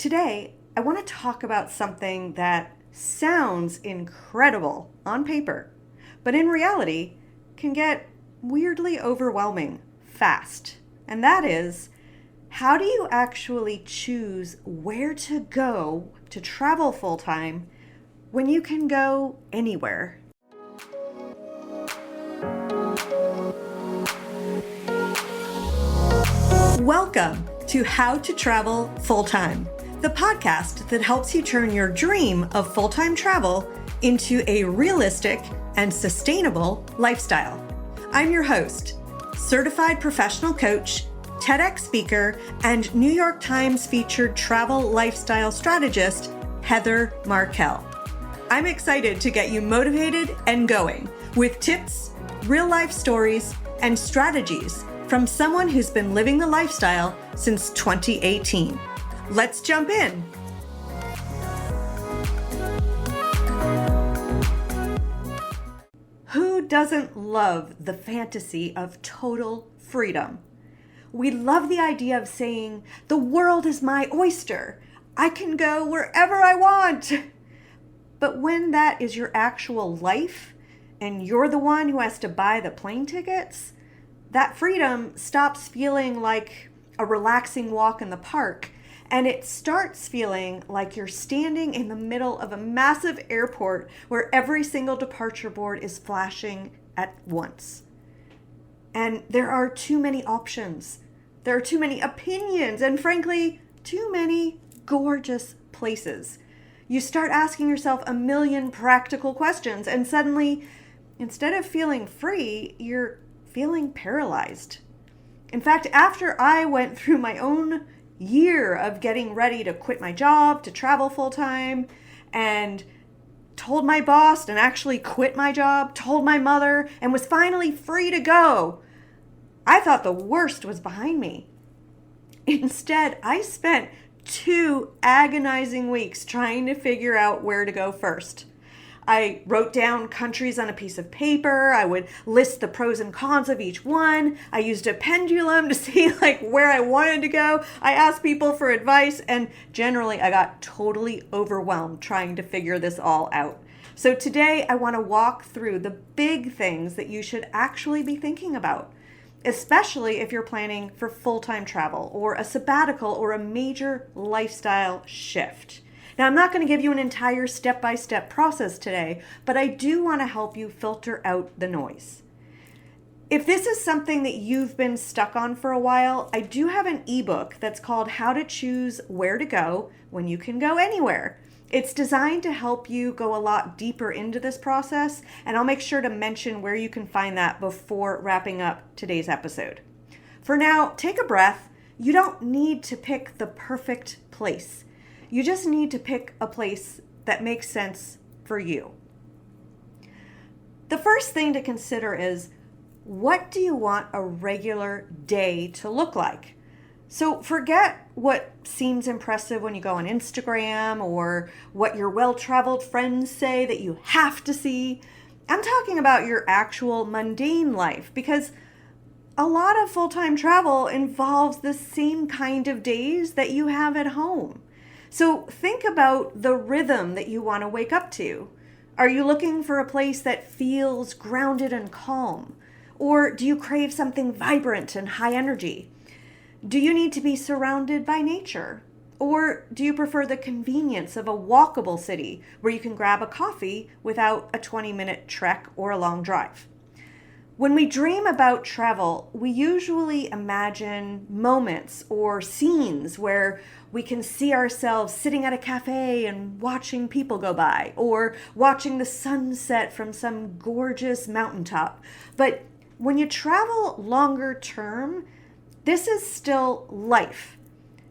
Today, I want to talk about something that sounds incredible on paper, but in reality can get weirdly overwhelming fast. And that is, how do you actually choose where to go to travel full time when you can go anywhere? Welcome to How to Travel Full Time, the podcast that helps you turn your dream of full-time travel into a realistic and sustainable lifestyle. I'm your host, certified professional coach, TEDx speaker, and New York Times featured travel lifestyle strategist, Heather Markel. I'm excited to get you motivated and going with tips, real-life stories, and strategies from someone who's been living the lifestyle since 2018. Let's jump in. Who doesn't love the fantasy of total freedom? We love the idea of saying, the world is my oyster. I can go wherever I want. But when that is your actual life and you're the one who has to buy the plane tickets, that freedom stops feeling like a relaxing walk in the park, and it starts feeling like you're standing in the middle of a massive airport where every single departure board is flashing at once. And there are too many options. There are too many opinions, and frankly, too many gorgeous places. You start asking yourself a million practical questions, and suddenly, instead of feeling free, you're feeling paralyzed. In fact, after I went through my own year of getting ready to quit my job, to travel full time, and told my boss and actually quit my job, told my mother, and was finally free to go, I thought the worst was behind me. Instead, I spent 2 agonizing weeks trying to figure out where to go first. I wrote down countries on a piece of paper. I would list the pros and cons of each one. I used a pendulum to see where I wanted to go. I asked people for advice, and generally I got totally overwhelmed trying to figure this all out. So today I want to walk through the big things that you should actually be thinking about, especially if you're planning for full-time travel or a sabbatical or a major lifestyle shift. Now, I'm not going to give you an entire step-by-step process today, but I do want to help you filter out the noise. If this is something that you've been stuck on for a while, I do have an ebook that's called How to Choose Where to Go When You Can Go Anywhere. It's designed to help you go a lot deeper into this process, and I'll make sure to mention where you can find that before wrapping up today's episode. For now, take a breath. You don't need to pick the perfect place. You just need to pick a place that makes sense for you. The first thing to consider is, what do you want a regular day to look like? So forget what seems impressive when you go on Instagram or what your well-traveled friends say that you have to see. I'm talking about your actual mundane life, because a lot of full-time travel involves the same kind of days that you have at home. So think about the rhythm that you want to wake up to. Are you looking for a place that feels grounded and calm? Or do you crave something vibrant and high energy? Do you need to be surrounded by nature? Or do you prefer the convenience of a walkable city where you can grab a coffee without a 20-minute trek or a long drive? When we dream about travel, we usually imagine moments or scenes where we can see ourselves sitting at a cafe and watching people go by, or watching the sunset from some gorgeous mountaintop. But when you travel longer term, this is still life.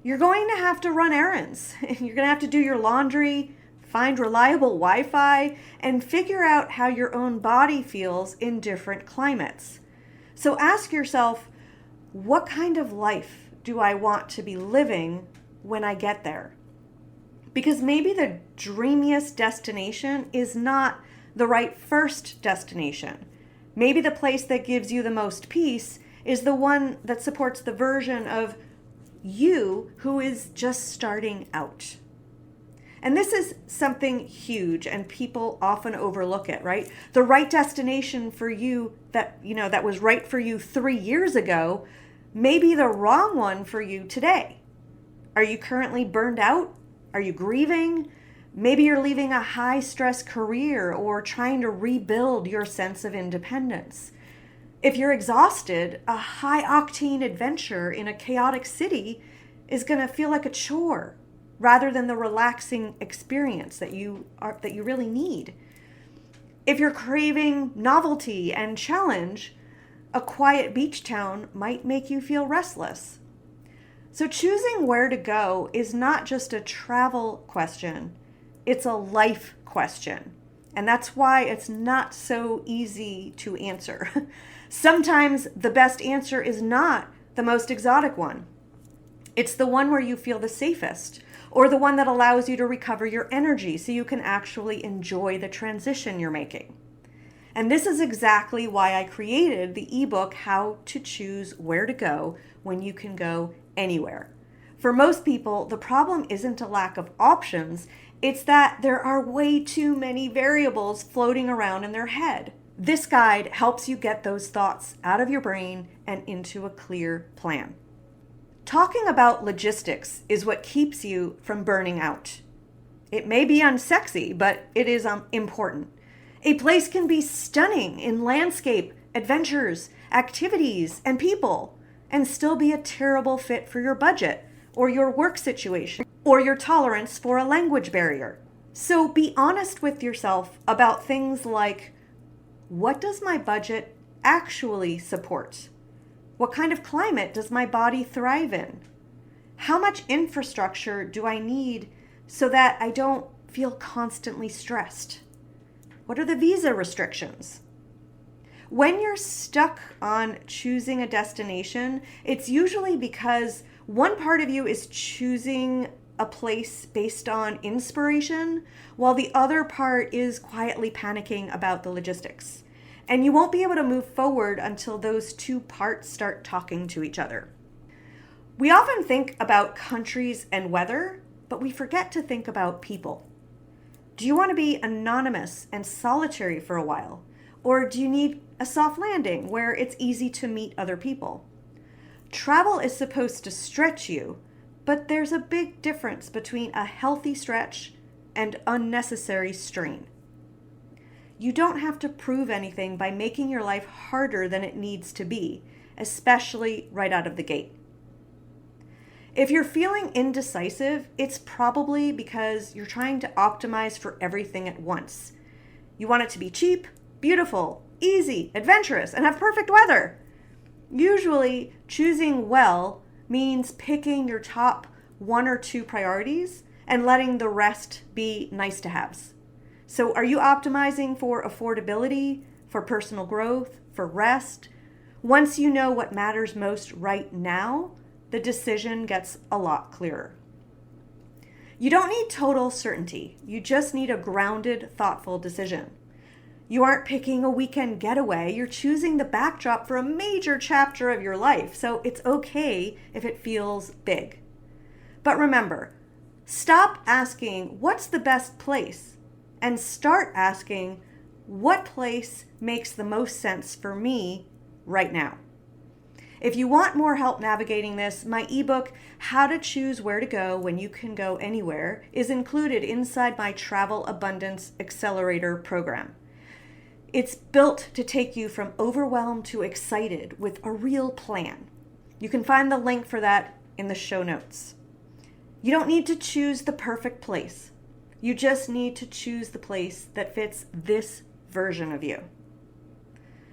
You're going to have to run errands. You're going to have to do your laundry, find reliable Wi-Fi, and figure out how your own body feels in different climates. So ask yourself, what kind of life do I want to be living when I get there? Because maybe the dreamiest destination is not the right first destination. Maybe the place that gives you the most peace is the one that supports the version of you who is just starting out. And this is something huge and people often overlook it, right? The right destination for you that was right for you 3 years ago may be the wrong one for you today. Are you currently burned out? Are you grieving? Maybe you're leaving a high stress career or trying to rebuild your sense of independence. If you're exhausted, a high octane adventure in a chaotic city is going to feel like a chore rather than the relaxing experience that you really need. If you're craving novelty and challenge, a quiet beach town might make you feel restless. So choosing where to go is not just a travel question, it's a life question. And that's why it's not so easy to answer. Sometimes the best answer is not the most exotic one. It's the one where you feel the safest, or the one that allows you to recover your energy so you can actually enjoy the transition you're making. And this is exactly why I created the ebook, How to Choose Where to Go When You Can Go Anywhere. For most people, the problem isn't a lack of options, it's that there are way too many variables floating around in their head. This guide helps you get those thoughts out of your brain and into a clear plan. Talking about logistics is what keeps you from burning out. It may be unsexy, but it is important. A place can be stunning in landscape, adventures, activities, and people, and still be a terrible fit for your budget, or your work situation, or your tolerance for a language barrier. So be honest with yourself about things like, what does my budget actually support? What kind of climate does my body thrive in? How much infrastructure do I need so that I don't feel constantly stressed? What are the visa restrictions? When you're stuck on choosing a destination, it's usually because one part of you is choosing a place based on inspiration, while the other part is quietly panicking about the logistics. And you won't be able to move forward until those two parts start talking to each other. We often think about countries and weather, but we forget to think about people. Do you want to be anonymous and solitary for a while? Or do you need a soft landing where it's easy to meet other people? Travel is supposed to stretch you, but there's a big difference between a healthy stretch and unnecessary strain. You don't have to prove anything by making your life harder than it needs to be, especially right out of the gate. If you're feeling indecisive, it's probably because you're trying to optimize for everything at once. You want it to be cheap, beautiful, easy, adventurous, and have perfect weather. Usually, choosing well means picking your top 1 or 2 priorities and letting the rest be nice to haves. So are you optimizing for affordability, for personal growth, for rest? Once you know what matters most right now, the decision gets a lot clearer. You don't need total certainty. You just need a grounded, thoughtful decision. You aren't picking a weekend getaway. You're choosing the backdrop for a major chapter of your life. So it's okay if it feels big. But remember, stop asking, what's the best place? And start asking, what place makes the most sense for me right now? If you want more help navigating this, my ebook, How to Choose Where to Go When You Can Go Anywhere, is included inside my Travel Abundance Accelerator program. It's built to take you from overwhelmed to excited with a real plan. You can find the link for that in the show notes. You don't need to choose the perfect place. You just need to choose the place that fits this version of you.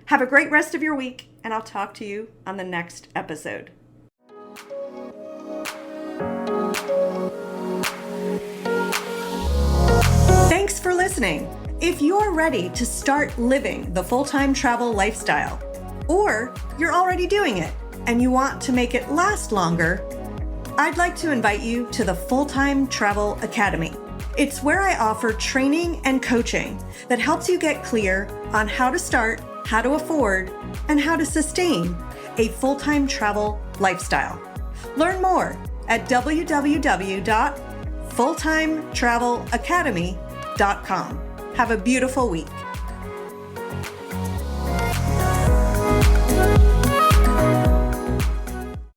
Have a great rest of your week, and I'll talk to you on the next episode. Thanks for listening. If you're ready to start living the full-time travel lifestyle, or you're already doing it and you want to make it last longer, I'd like to invite you to the Full-Time Travel Academy. It's where I offer training and coaching that helps you get clear on how to start, how to afford, and how to sustain a full-time travel lifestyle. Learn more at www.fulltimetravelacademy.com. Have a beautiful week.